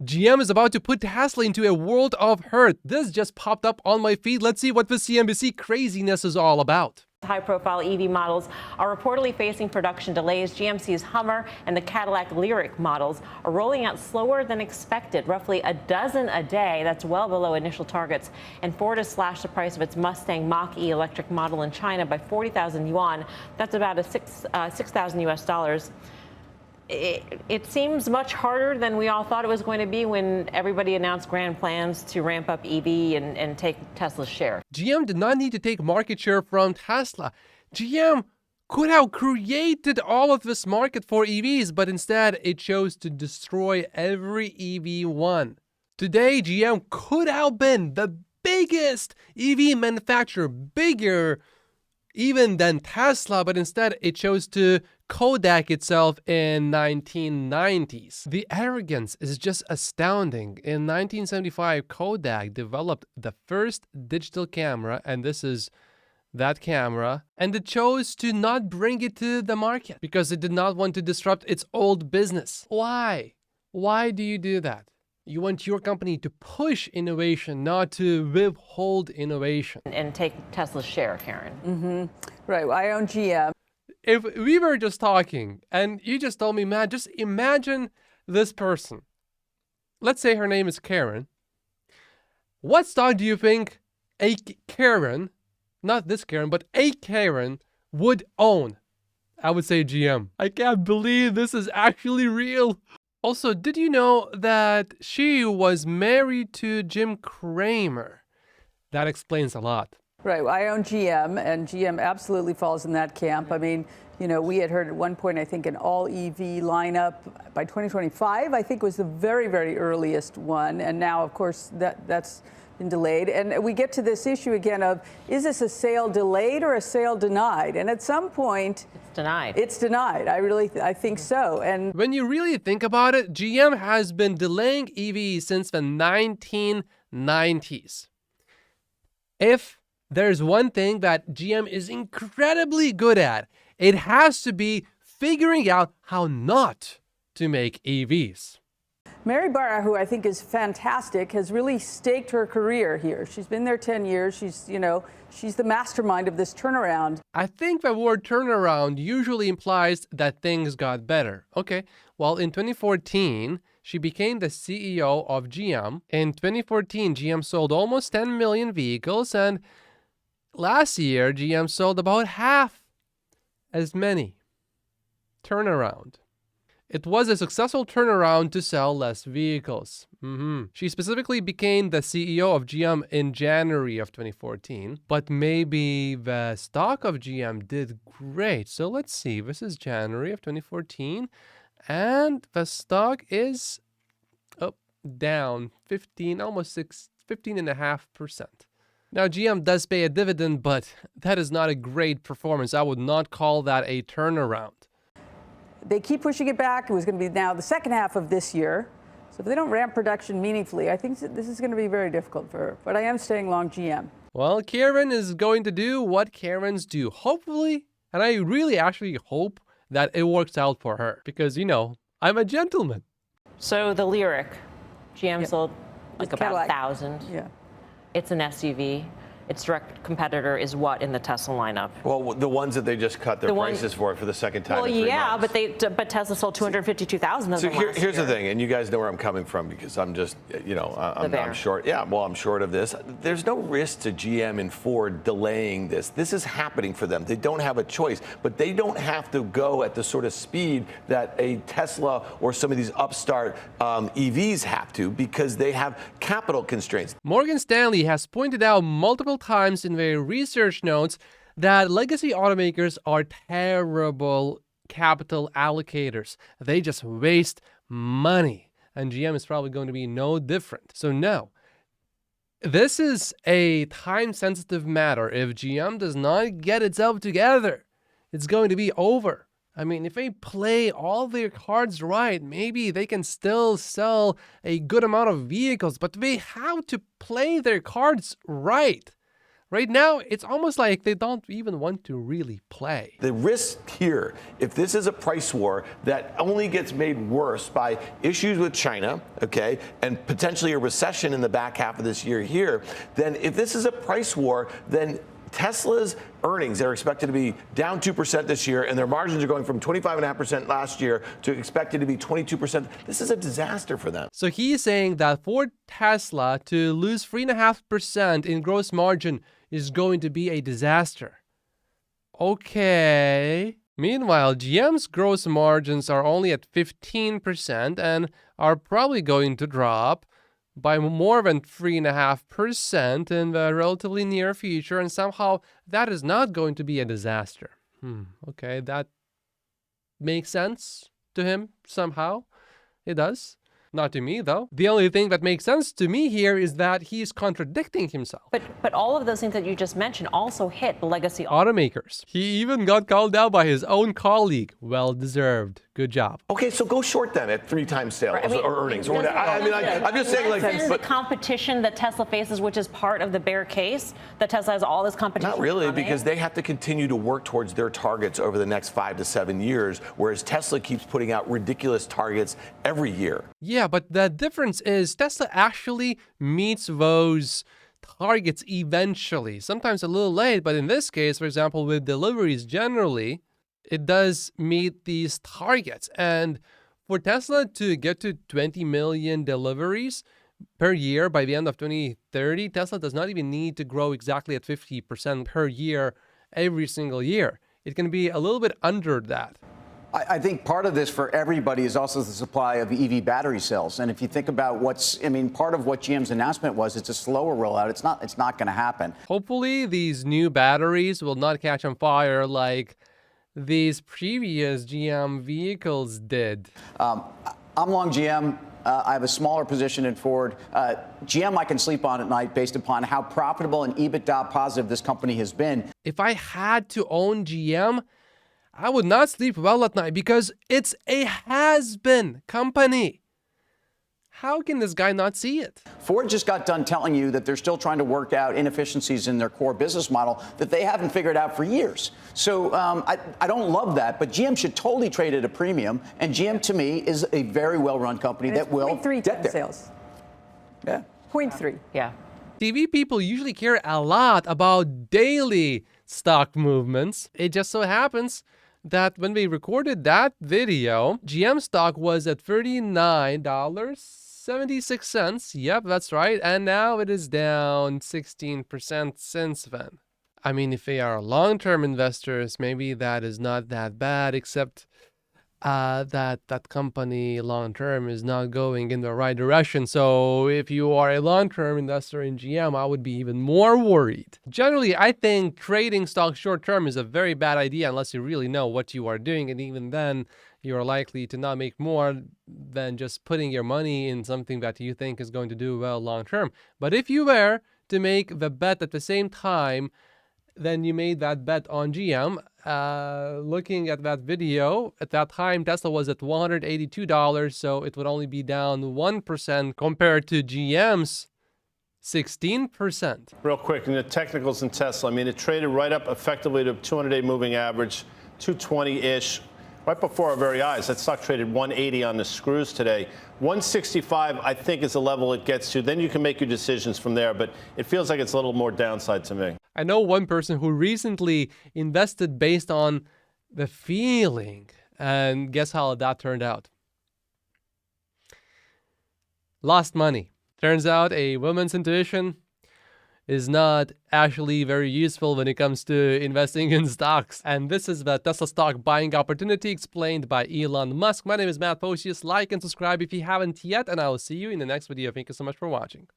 GM is about to put Tesla into a world of hurt. This just popped up on my feed. Let's see what the CNBC craziness is all about. High-profile EV models are reportedly facing production delays. GMC's Hummer and the Cadillac Lyriq models are rolling out slower than expected, roughly a dozen a day. That's well below initial targets. And Ford has slashed the price of its Mustang Mach-E electric model in China by 40,000 yuan. That's about a 6,000 US dollars. It seems much harder than we all thought it was going to be when everybody announced grand plans to ramp up EV and take Tesla's share. GM did not need to take market share from Tesla. GM could have created all of this market for EVs, but instead it chose to destroy every EV one. Today, GM could have been the biggest EV manufacturer, bigger even than Tesla, but instead it chose to Kodak itself in 1990s. The arrogance is just astounding. In 1975, Kodak developed the first digital camera, and this is that camera, and it chose to not bring it to the market because it did not want to disrupt its old business. Why? Why do you do that? You want your company to push innovation, not to withhold innovation. And take Tesla's share, Karen. Right. Well, I own GM. If we were just talking and you just told me, man, just imagine this person. Let's say her name is Karen. What stock do you think a Karen, not this Karen, but a Karen would own? I would say GM. I can't believe this is actually real. Also, did you know that she was married to Jim Cramer? That explains a lot. Right. Well, I own GM, and GM absolutely falls in that camp. I mean, you know, we had heard at one point, I think, an all-EV lineup by 2025, I think was the very, very earliest one. And now, of course, that's been delayed. And we get to this issue again of, is this a sale delayed or a sale denied? And at some point, It's denied. It's denied. I think so. And when you really think about it, GM has been delaying EVs since the 1990s. If there's one thing that GM is incredibly good at, it has to be figuring out how not to make EVs. Mary Barra, who I think is fantastic, has really staked her career here. She's been there 10 years. She's the mastermind of this turnaround. I think the word turnaround usually implies that things got better. Okay, well, in 2014, she became the CEO of GM. In 2014, GM sold almost 10 million vehicles, and last year, GM sold about half as many. Turnaround. It was a successful turnaround to sell less vehicles. She specifically became the CEO of GM in January of 2014, but maybe the stock of GM did great. So let's see, this is January of 2014, and the stock is down 15.5%. Now, GM does pay a dividend, but that is not a great performance. I would not call that a turnaround. They keep pushing it back. It was going to be now the second half of this year. So if they don't ramp production meaningfully, I think this is going to be very difficult for her. But I am staying long GM. Well, Karen is going to do what Karens do. Hopefully, and I really actually hope that it works out for her. Because, you know, I'm a gentleman. So the Lyriq, GM sold like about Cadillac. 1,000. Yeah. It's an SUV. Its direct competitor is what in the Tesla lineup? Well, the ones that they just cut their prices for the second time. Well, in 3 yeah, months. but Tesla sold 252,000 of them last Here's year. the thing, and you guys know where I'm coming from because I'm just, I'm short. Yeah, well, I'm short of this. There's no risk to GM and Ford delaying this. This is happening for them. They don't have a choice, but they don't have to go at the sort of speed that a Tesla or some of these upstart EVs have to because they have capital constraints. Morgan Stanley has pointed out multiple times in their research notes that legacy automakers are terrible capital allocators. They just waste money. And GM is probably going to be no different. So no, this is a time-sensitive matter. If GM does not get itself together, it's going to be over. I mean, if they play all their cards right, maybe they can still sell a good amount of vehicles, but they have to play their cards right. Right now, it's almost like they don't even want to really play. The risk here, if this is a price war that only gets made worse by issues with China, okay, and potentially a recession in the back half of this year here, then if this is a price war, then Tesla's earnings are expected to be down 2% this year, and their margins are going from 25.5% last year to expected to be 22%. This is a disaster for them. So he's saying that for Tesla to lose 3.5% in gross margin is going to be a disaster. Okay. Meanwhile, GM's gross margins are only at 15% and are probably going to drop by more than 3.5% in the relatively near future, and somehow that is not going to be a disaster. Okay, that makes sense to him somehow. It does. Not to me, though. The only thing that makes sense to me here is that he's contradicting himself. But all of those things that you just mentioned also hit the legacy automakers. He even got called out by his own colleague. Well deserved. Good job. Okay, so go short them at 3 times sales or earnings. I'm just saying, like, the competition that Tesla faces, which is part of the bear case, that Tesla has all this competition. Not really, because they have to continue to work towards their targets over the next 5 to 7 years, whereas Tesla keeps putting out ridiculous targets every year. Yeah, but the difference is Tesla actually meets those targets eventually. Sometimes a little late, but in this case, for example, with deliveries generally, it does meet these targets. And for Tesla to get to 20 million deliveries per year by the end of 2030, Tesla does not even need to grow exactly at 50% per year every single year. It can be a little bit under that. I think part of this for everybody is also the supply of EV battery cells. And if you think about part of what GM's announcement was, it's a slower rollout. It's not going to happen. Hopefully these new batteries will not catch on fire like these previous GM vehicles did. I'm long GM. I have a smaller position in Ford. GM I can sleep on at night based upon how profitable and EBITDA positive this company has been. If I had to own GM, I would not sleep well at night because it's a has-been company. How can this guy not see it? Ford just got done telling you that they're still trying to work out inefficiencies in their core business model that they haven't figured out for years. So I don't love that, but GM should totally trade at a premium. And GM, to me, is a very well-run company that will get there. Sales. Yeah. 0.3. Yeah. TV people usually care a lot about daily stock movements. It just so happens that when we recorded that video, GM stock was at $39.76. Yep, that's right. And now it is down 16% since then. I mean, if they are long-term investors, maybe that is not that bad, except that company long-term is not going in the right direction. So if you are a long-term investor in GM, I would be even more worried. Generally, I think trading stocks short-term is a very bad idea unless you really know what you are doing. And even then, you're likely to not make more than just putting your money in something that you think is going to do well long-term. But if you were to make the bet at the same time, then you made that bet on GM. Looking at that video, at that time, Tesla was at $182, so it would only be down 1% compared to GM's 16%. Real quick, in the technicals in Tesla, I mean, it traded right up effectively to 200-day moving average, 220-ish, right before our very eyes. That stock traded 180 on the screws today. 165, I think, is the level it gets to. Then you can make your decisions from there, but it feels like it's a little more downside to me. I know one person who recently invested based on the feeling, and guess how that turned out? Lost money. Turns out a woman's intuition is not actually very useful when it comes to investing in stocks. And this is the Tesla stock buying opportunity explained by Elon Musk. My name is Matt Posius. Like and subscribe if you haven't yet, and I will see you in the next video. Thank you so much for watching.